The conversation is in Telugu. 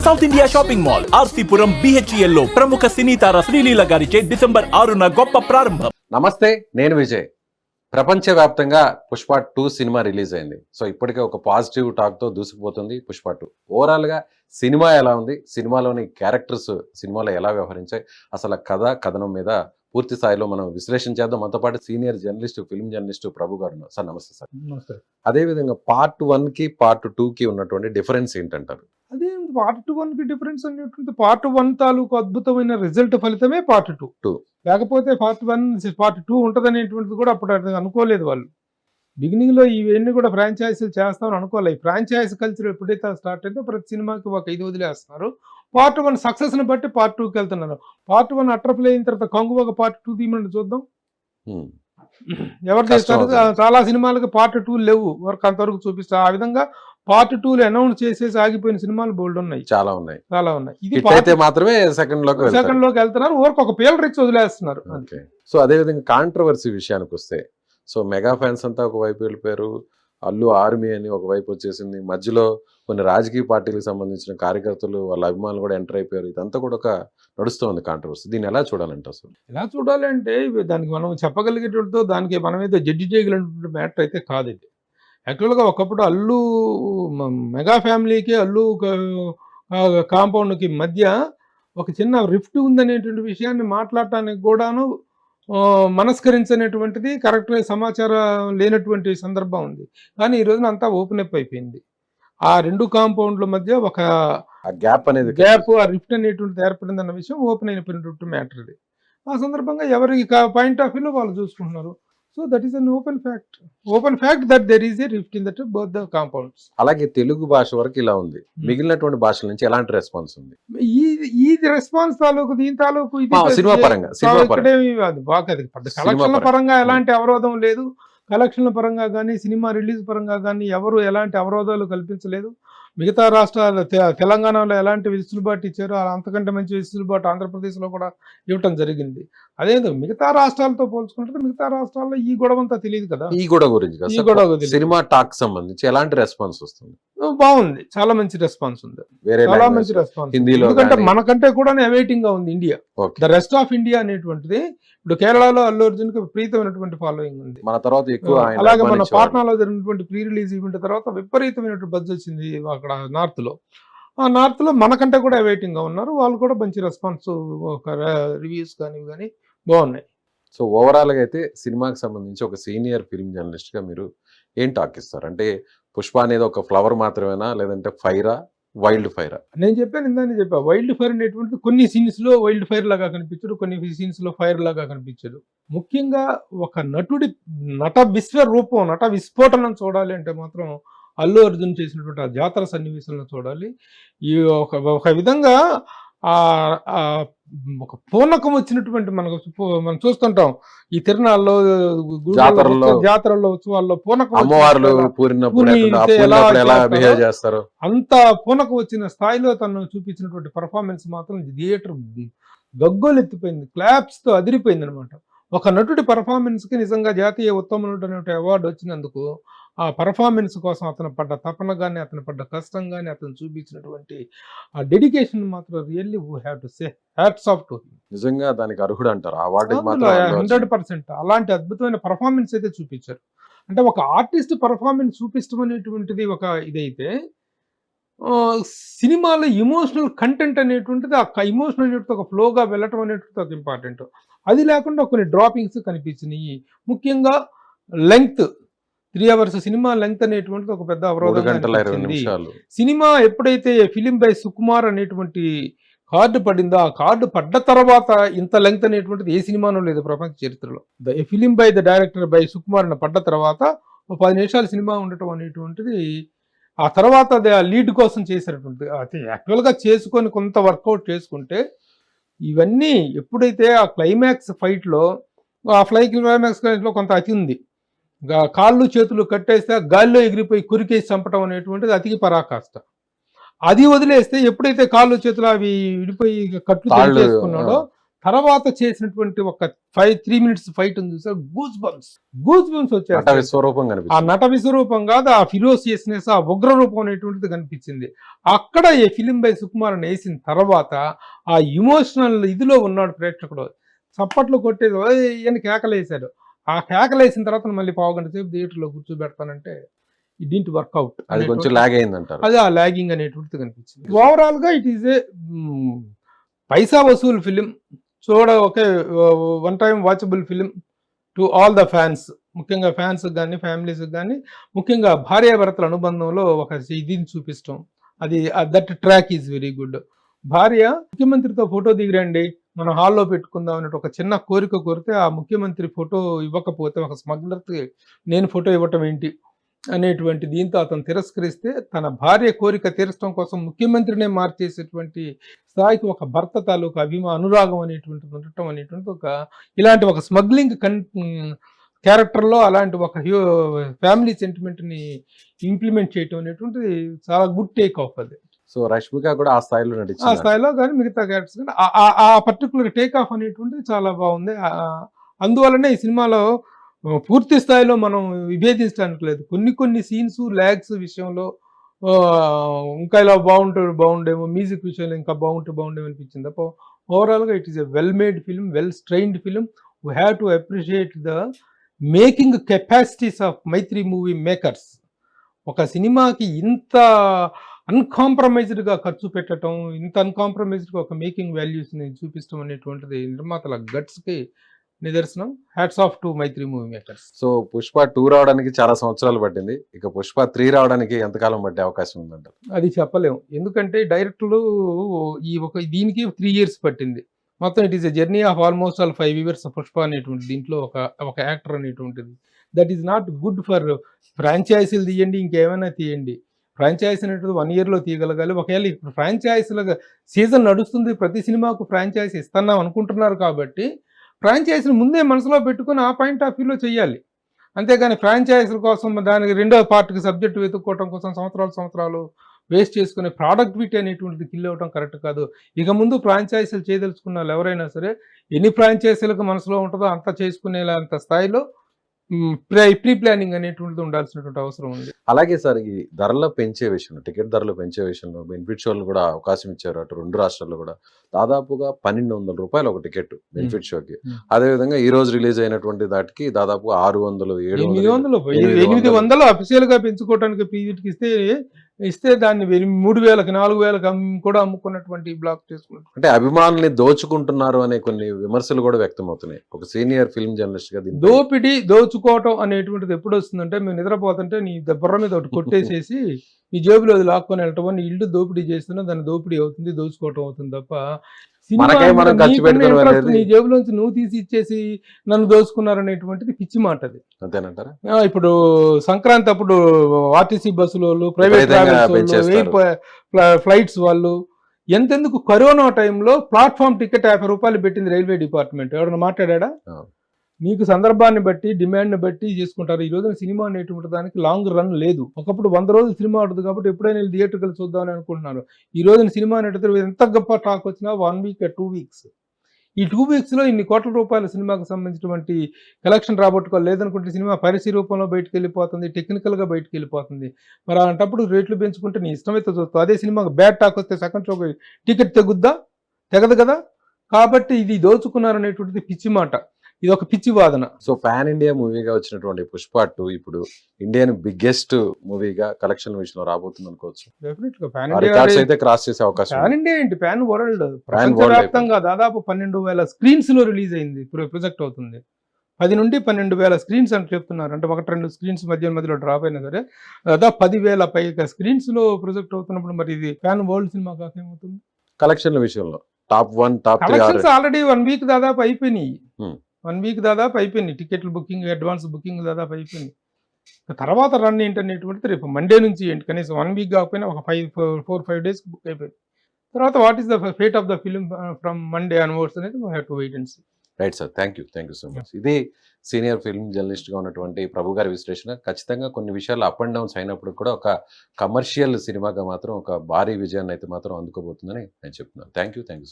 South India shopping mall RC Puram BHEL లో ప్రముఖ సినీ తార శ్రీలీల గారిచే డిసెంబర్ 6న గొప్ప ప్రారంభం. నమస్తే, నేను విజయ్. ప్రపంచవ్యాప్తంగా పుష్ప 2 సినిమా రిలీజ్ అయింది. సో ఇప్పటికే ఒక పాజిటివ్ టాక్తో దూసుకుపోతుంది పుష్ప 2. ఓవరాల్గా సినిమా ఎలా ఉంది, సినిమాలోని క్యారెక్టర్స్ సినిమాలో ఎలా వ్యవహరించాయి, అసలు కథనం మీద పూర్తి స్థాయిలో మనం విశ్లేషణ చేద్దాం. మనతో పాటు సీనియర్ జర్నలిస్టు, ఫిల్మ్ జర్నలిస్టు ప్రభు గారు ఉన్నారు. సార్ నమస్తే సార్. నమస్తే. అదేవిధంగా పార్ట్ 1కి పార్ట్ 2కి ఉన్నటువంటి డిఫరెన్స్ ఏంటంటారు? అదే పార్ట్ 1కి డిఫరెన్స్ అనేటువంటి పార్ట్ 1 తాలూకు అద్భుతమైన రిజల్ట్ ఫలితమే పార్ట్ 2. లేకపోతే పార్ట్ 1 పార్ట్ 2 ఉంటదనేటువంటిది కూడా అప్పుడు అనుకోలేదు వాళ్ళు. బిగినింగ్ లో ఇవన్నీ కూడా ఫ్రాంచైజీలు చేస్తామని అనుకోలేదు. ఈ ఫ్రాంచైజ్ కల్చర్ ఎప్పుడైతే స్టార్ట్ అయిందో ప్రతి సినిమాకి ఒక ఇది వదిలేస్తున్నారు. పార్ట్ 1 సక్సెస్ ని బట్టి పార్ట్ 2కి వెళ్తున్నారు. పార్ట్ 1 అట్రఫ్లే అయిన తర్వాత కంగువగా పార్ట్ 2 తీయమని చూద్దాం. ఎవరు చేస్తారు? చాలా సినిమాలకి పార్ట్ 2 లేవు, వరకు అంతవరకు చూపిస్తారు. ఆ విధంగా పార్ట్ 2 అనౌన్స్ చేసేసి ఆగిపోయిన సినిమాలు బోల్డ్ ఉన్నాయి, చాలా ఉన్నాయి. ఇది మాత్రమే సెకండ్ లోకి వెళ్తున్నారు, ఊరికి ఒక పేల్ రిచ్ వదిలేస్తున్నారు. సో అదే విధంగా కాంట్రవర్సీ విషయానికి వస్తే, సో మెగా ఫ్యాన్స్ అంతా ఒకవైపు వెళ్ళిపోయారు, అల్లు ఆర్మీ అని ఒకవైపు వచ్చేసింది, మధ్యలో కొన్ని రాజకీయ పార్టీలకు సంబంధించిన కార్యకర్తలు వాళ్ళ అభిమానులు కూడా ఎంటర్ అయిపోయారు. ఇదంతా కూడా ఒక నడుస్తుంది కాంట్రవర్సీ. దీన్ని ఎలా చూడాలంటే అసలు ఎలా చూడాలంటే దానికి మనం చెప్పగలిగేటతో దానికి మనం ఏదో జడ్జి చేయగలిగినటువంటి మ్యాటర్ అయితే కాదు. ఇది యాక్చువల్గా ఒకప్పుడు అల్లు మెగా ఫ్యామిలీకి అల్లు కాంపౌండ్కి మధ్య ఒక చిన్న రిఫ్ట్ ఉందనేటువంటి విషయాన్ని మాట్లాడటానికి కూడాను మనస్కరించనేటువంటిది కరెక్ట్ సమాచారం లేనటువంటి సందర్భం ఉంది. కానీ ఈ రోజున అంతా ఓపెన్ అప్ అయిపోయింది. ఆ రెండు కాంపౌండ్ల మధ్య ఒక గ్యాప్ అనేది ఆ రిఫ్ట్ అనేటువంటిది ఏర్పడింది అన్న విషయం ఓపెన్ అయిపోయినటువంటి మ్యాటర్ ఇది. ఆ సందర్భంగా ఎవరికి పాయింట్ ఆఫ్ వ్యూలో వాళ్ళు చూసుకుంటున్నారు. So that is an open fact that there is a rift in that both the compounds. అలాగే తెలుగు భాష వరకు ఇలా ఉంది, మిగిలినటువంటి భాషల నుంచి ఎలాంటి రెస్పాన్స్ ఉంది? ఈ రెస్పాన్స్ తాలూకు దీని తాలూకు సినిమా పరంగా కలెక్షన్ల పరంగా ఎలాంటి అవరోధం లేదు. కలెక్షన్ల పరంగా కానీ సినిమా రిలీజ్ పరంగా కానీ ఎవరు ఎలాంటి అవరోధాలు కల్పించలేదు. మిగతా రాష్ట్రాలు తెలంగాణలో ఎలాంటి వెసులుబాటు ఇచ్చారో అంతకంటే మంచి వెసులుబాటు ఆంధ్రప్రదేశ్లో కూడా ఇవ్వటం జరిగింది. అదేందో మిగతా రాష్ట్రాలతో పోల్చుకుంటే మిగతా రాష్ట్రాల్లో ఈ గొడవ అంతా తెలియదు కదా. ఈ గొడవ గురించి సినిమా టాక్ సంబంధించి ఎలాంటి రెస్పాన్స్ వస్తుంది? బాగుంది, చాలా మంచి రెస్పాన్స్ ఉంది, చాలా మంచి రెస్పాన్స్. ఎందుకంటే మనకంటే కూడా అవైటింగ్ గా ఉంది India. The rest of India అనేటువంటిది ఇప్పుడు కేరళలో అల్లు అర్జున్ కి విపరీతమైనటువంటి ఫాలోయింగ్ ఉంది. మన తర్వాత ఎక్కువ అలాగే మన పాట్నాలో జరిగినటువంటి ప్రీ రిలీజ్ ఈవెంట్ తర్వాత విపరీతమైనటువంటి బజ్ వచ్చింది అక్కడ నార్త్ లో. ఆ నార్త్ లో మనకంటే కూడా అవైటింగ్ గా ఉన్నారు. వాళ్ళు కూడా మంచి రెస్పాన్స్, రివ్యూస్ కానీ బాగున్నాయి. సో ఓవరాల్ గా అయితే సినిమాకి సంబంధించి ఒక సీనియర్ ఫిల్మ్ జర్నలిస్ట్ గా మీరు ఏం టాక్ ఇస్తారు? అంటే పుష్ప అనేది ఒక ఫ్లవర్ మాత్రమేనా, లేదంటే ఫైరా, వైల్డ్ ఫైరా? నేను చెప్పా వైల్డ్ ఫైర్ అనేటువంటిది కొన్ని సీన్స్ లో వైల్డ్ ఫైర్ లాగా కనిపించడు, కొన్ని సీన్స్ లో ఫైర్ లాగా కనిపించదు. ముఖ్యంగా ఒక నట విశ్వరూపం, నట విస్ఫోటనం చూడాలి అంటే మాత్రం అల్లు అర్జున్ చేసినటువంటి ఆ జాతర సన్నివేశాలను చూడాలి. ఈ ఒక విధంగా ఒక పూనకం వచ్చినటువంటి మనం చూస్తుంటాం ఈ తిరునాళ్ళలో, జాతరల్లో, ఉత్సవాల్లో పూనకం అంత పూనకం వచ్చిన స్థాయిలో తను చూపించినటువంటి పర్ఫార్మెన్స్ మాత్రం థియేటర్ గగ్గోలు ఎత్తిపోయింది, క్లాప్స్ తో అదిరిపోయింది అనమాట. ఒక నటుడి పర్ఫార్మెన్స్ కి నిజంగా జాతీయ ఉత్తమ నటుడు అనే అవార్డు వచ్చినందుకు ఆ పర్ఫార్మెన్స్ కోసం అతను పడ్డ తపన కానీ, అతను పడ్డ కష్టం కానీ, అతను చూపించినటువంటి ఆ డెడికేషన్ మాత్రం really we have to say hats off to him. నిజంగా దానికి అర్హుడు అంటారు. ఆ అవార్డు 100% అలాంటి అద్భుతమైన పర్ఫార్మెన్స్ అయితే చూపించారు. అంటే ఒక ఆర్టిస్ట్ పర్ఫార్మెన్స్ చూపించడం అనేటువంటిది ఒక ఇదైతే, సినిమాలో ఎమోషనల్ కంటెంట్ అనేటువంటిది ఆ ఎమోషనల్ అనేటువంటి ఒక ఫ్లోగా వెళ్ళటం అనేటువంటిది ఒక ఇంపార్టెంట్. అది లేకుండా కొన్ని డ్రాపింగ్స్ కనిపించినాయి. ముఖ్యంగా లెంగ్త్, 3 hours సినిమా లెంగ్త్ అనేటువంటిది ఒక పెద్ద అవరోధం. సినిమా ఎప్పుడైతే ఫిలిం బై సుకుమార్ అనేటువంటి కార్డు పడిందో, ఆ కార్డు పడ్డ తర్వాత ఇంత లెంగ్త్ అనేటువంటిది ఏ సినిమానో లేదు ప్రపంచ చరిత్రలో. Film by the director by Sukumar అని పడ్డ తర్వాత 10 నిమిషాల సినిమా ఉండటం అనేటువంటిది ఆ తర్వాత లీడ్ కోసం చేసినటువంటి, యాక్చువల్గా చేసుకొని కొంత వర్కౌట్ చేసుకుంటే ఇవన్నీ ఎప్పుడైతే ఆ క్లైమాక్స్ ఫైట్లో, ఆ క్లైమాక్స్ ఫైట్లో కొంత అతి ఉంది, కాళ్ళు చేతులు కట్టేస్తే గాల్లో ఎగిరిపోయి కురికేసి చంపటం అనేటువంటిది అతికి పరాకాష్ట. అది వదిలేస్తే ఎప్పుడైతే కాళ్ళు చేతులు అవి విడిపోయి కట్లు చేసుకున్నాడో తర్వాత చేసినటువంటి ఒక 3 minutes ఫైట్ ఉంది సార్, గూస్ బంప్స్ నట వచ్చేస్తాయి. విశ్వరూపం ఆ కనిపిస్తుంది. నట విశ్వరూపం కాదు, ఆ ఫిరోసియస్నెస్, ఆ ఉగ్ర రూపం అనేటువంటిది కనిపించింది. అక్కడ ఈ ఫిలిం బై సుకుమారన్ వేసిన తర్వాత ఆ ఇమోషనల్ ఇదిలో ఉన్నాడు ప్రేక్షకుడు. చప్పట్లు కొట్టేది ఈయన కేకలేశాడు. ఆ కేకలేసిన తర్వాత మళ్ళీ పావుగంట సేపు థియేటర్లో కూర్చోబెడతానంటే ఇట్ డింట్ వర్కౌట్. అది కొంచెం లాగ్ అయిందంటారు. అది ఆ లాగింగ్ అనేటువంటిది కనిపించింది. ఓవరాల్ గా it is a paisa vasool film. ఒకే one time watchable film to all the fans. ముఖ్యంగా ఫ్యాన్స్ కానీ ఫ్యామిలీస్ కానీ, ముఖ్యంగా భార్యాభర్తల అనుబంధంలో ఒక ఇదిని చూపించడం, అది that track is very good. భార్య ముఖ్యమంత్రితో ఫోటో దిగిరండి, మనం హాల్లో పెట్టుకుందాం అన్నట్టు ఒక చిన్న కోరిక కోరితే ఆ ముఖ్యమంత్రి ఫోటో ఇవ్వకపోతే ఒక స్మగ్లర్కి నేను ఫోటో ఇవ్వటం ఏంటి అనేటువంటి దీంతో అతను తిరస్కరిస్తే తన భార్య కోరిక తీర్చడం కోసం ముఖ్యమంత్రినే మార్చేసేటువంటి స్థాయికి ఒక భర్త తాలూకు అనురాగం అనేటువంటిది ఉండటం అనేటువంటి ఇలాంటి ఒక స్మగ్లింగ్ క్యారెక్టర్లో అలాంటి ఒక ఫ్యామిలీ సెంటిమెంట్ని ఇంప్లిమెంట్ చేయటం అనేటువంటిది చాలా గుడ్ టేక్ ఆఫ్ అది. సో రష్మిక కూడా ఆ స్థాయిలో ఆ నటించింది. స్థాయిలో కానీ మిగతా క్యారెక్టర్స్ కానీ ఆ పర్టికులర్ టేక్ ఆఫ్ అనేటువంటిది చాలా బాగుంది. అందువల్లనే ఈ సినిమాలో పూర్తి స్థాయిలో మనం విభేదించడానికి లేదు. కొన్ని సీన్స్ ల్యాగ్స్ విషయంలో ఇంకా ఇలా బాగుండేమో, మ్యూజిక్ విషయంలో ఇంకా బాగుండేమో అనిపించింది తప్ప ఓవరాల్గా it is a well made film, well strained film. We have to appreciate the making capacities of Mythri movie makers. ఒక సినిమాకి ఇంత అన్కాంప్రమైజ్డ్గా ఖర్చు పెట్టడం, ఇంత అన్కాంప్రమైజ్డ్గా ఒక మేకింగ్ వాల్యూస్ని చూపించడం అనేటువంటిది నిర్మాతల గట్స్కి నిదర్శనం. Hats off to Mythri movie Makers. So Pushpa 2 రావడానికి చాలా సంవత్సరాలు పట్టింది. ఇక పుష్ప 3 రావడానికి ఎంతకాలం పట్టే అవకాశం ఉందంటారు? అది చెప్పలేము, ఎందుకంటే డైరెక్టర్లు దీనికి 3 years పట్టింది. మొత్తం it is a journey of almost all 5 years Pushpa అనేటువంటి దీంట్లో ఒక యాక్టర్ అనేటువంటిది. That is not good for ఫ్రాంచైజీలు తీయండి, ఇంకేమైనా తీయండి. ఫ్రాంచైజీ అనేటువంటి 1 yearలో తీయగలగాలి. ఒకవేళ ఇప్పుడు ఫ్రాంచైజీల సీజన్ నడుస్తుంది, ప్రతి సినిమాకు ఫ్రాంచైజీ ఇస్తున్నాం అనుకుంటున్నారు కాబట్టి ఫ్రాంచైజీని ముందే మనసులో పెట్టుకుని ఆ పాయింట్ ఆఫ్ వ్యూలో చేయాలి. అంతేగాని ఫ్రాంచైజీల కోసం దానికి రెండో పార్ట్కి సబ్జెక్టు వెతుక్కోవడం కోసం సంవత్సరాలు వేస్ట్ చేసుకునే ప్రొడక్టివిటీ అనేటువంటిది కిల్ అవ్వడం కరెక్ట్ కాదు. ఇక ముందు ఫ్రాంచైజీలు చేయదలుచుకున్న వాళ్ళు ఎవరైనా సరే ఎన్ని ఫ్రాంచైజీలకు మనసులో ఉంటుందో అంత చేసుకునేంత స్థాయిలో ప్రీ ప్లానింగ్ అనేటువంటిది ఉండాల్సినటువంటి అవసరం ఉంది. అలాగే సార్, ఈ ధరల పెంచే విషయంలో, టికెట్ ధరలు పెంచే విషయంలో బెనిఫిట్ షోలు కూడా అవకాశం ఇచ్చారు. అటు 2 రాష్ట్రాల్లో కూడా దాదాపుగా 1200 రూపాయలు ఒక టికెట్ బెనిఫిట్ షోకి. అదేవిధంగా ఈ రోజు రిలీజ్ అయినటువంటి దాటికి దాదాపు 600, 800 అఫీషియల్ గా పెంచుకోవడానికి పీజీకి ఇస్తే దాన్ని 3000కి 4000కి కూడా అమ్ముకున్నటువంటి బ్లాక్ చేసుకున్నట్టు. అంటే అభిమానుల్ని దోచుకుంటున్నారు అనే కొన్ని విమర్శలు కూడా వ్యక్తం అవుతున్నాయి. ఒక సీనియర్ ఫిల్మ్ జర్నలిస్ట్ గా దోచుకోవటం అనేటువంటిది ఎప్పుడు వస్తుందంటే, మేము నిద్రపోతుంటే నీ బుర్ర మీద ఒకటి కొట్టేసేసి నీ జేబులో అది లాక్కొని వెళ్ళటం, నీ ఇల్లు దోపిడీ చేస్తున్నా దాన్ని దోపిడీ అవుతుంది, దోచుకోవటం అవుతుంది తప్ప నీ జేబులోంచి నువ్వు తీసి ఇచ్చేసి నన్ను దోచుకున్నారు అనేటువంటిది పిచ్చి మాట. అది అంతేనంటారా? ఇప్పుడు సంక్రాంతి అప్పుడు ఆర్టీసీ బస్సుల వాళ్ళు, ప్రైవేట్ ట్రావెల్స్, ఫ్లైట్స్ వాళ్ళు ఎంతెందుకు కరోనా టైంలో ప్లాట్ఫామ్ టికెట్ 50 రూపాయలు పెట్టింది రైల్వే డిపార్ట్మెంట్. ఎవరైనా మాట్లాడా? మీకు సందర్భాన్ని బట్టి డిమాండ్ని బట్టి చేసుకుంటారు. ఈ రోజున సినిమా అనేటువంటి దానికి లాంగ్ రన్ లేదు. ఒకప్పుడు 100 రోజులు సినిమా ఆడుతుంది కాబట్టి ఎప్పుడైనా థియేటర్కి వెళ్ళి చూద్దామని అనుకుంటున్నారు. ఈ రోజున సినిమా అనేటువంటి ఎంత గొప్ప టాక్ వచ్చినా 1 week 2 weeks, ఈ 2 weeksలో ఇన్ని కోట్ల రూపాయల సినిమాకి సంబంధించినటువంటి కలెక్షన్ రాబట్టుకోవాలి. లేదనుకుంటే సినిమా పైరసీ రూపంలో బయటకు వెళ్ళిపోతుంది, టెక్నికల్గా బయటకు వెళ్ళిపోతుంది. మరి అలాంటప్పుడు రేట్లు పెంచుకుంటే నీ ఇష్టమైతే చూస్తావు. అదే సినిమాకి బ్యాడ్ టాక్ వస్తే సెకండ్ షోకి టికెట్ తెగదు కదా. కాబట్టి ఇది దోచుకున్నారు అనేటువంటిది పిచ్చి మాట, ఇది ఒక పిచ్చి వాదన. సో పాన్ ఇండియా మూవీగా వచ్చినటువంటి పుష్ప 2 ఇప్పుడు ఇండియన్ బిగ్గెస్ట్ మూవీగా కలెక్షన్ విషయంలో రాబోతుంది అనుకోవచ్చు. డెఫినెట్ గా క్రాస్ చేసే అవకాశం. పాన్ ఇండియా ఏంటి, పాన్ వరల్డ్, ప్రపంచవ్యాప్తంగా దాదాపు 12,000 స్క్రీన్స్ లో రిలీజ్ అయింది, ప్రొజెక్ట్ అవుతుంది. 10 నుండి 12,000 స్క్రీన్స్ అని చెప్తున్నారు. అంటే 1-2 స్క్రీన్స్ మధ్యలో డ్రాప్ అయినా సరే దాదాపు 10,000 పైగా స్క్రీన్స్ లో ప్రొజెక్ట్ అవుతున్నప్పుడు మరి ఇది పాన్ వరల్డ్ సినిమా కాకేమవుతుంది? కలెక్షన్ల విషయంలో top 1, top 3 collections already 1 week దాదాపు అయిపోయినాయి. 1 week దాదాపు అయిపోయింది. టికెట్లు బుకింగ్, అడ్వాన్స్ బుకింగ్ దాదాపు అయిపోయింది. తర్వాత రన్ ఏంటనేటువంటిది రేపు మండే నుంచి ఏంటి, కనీసం 1 week కాకపోయినా ఒక 4-5 days బుక్ అయిపోయింది. తర్వాత what is the fate of the film from Monday onwards అనేది we have to wait and see. Right sir, thank you so much. ఇది సీనియర్ ఫిల్మ్ జర్నలిస్ట్గా ఉన్నటువంటి ప్రభు గారి విశ్లేషణ. ఖచ్చితంగా కొన్ని విషయాలు అప్ అండ్ డౌన్స్ అయినప్పుడు కూడా ఒక కమర్షియల్ సినిమాగా మాత్రం ఒక భారీ విజయాన్ని అయితే మాత్రం అందుకోబోతుందని నేను చెప్తున్నాను. Thank you so much.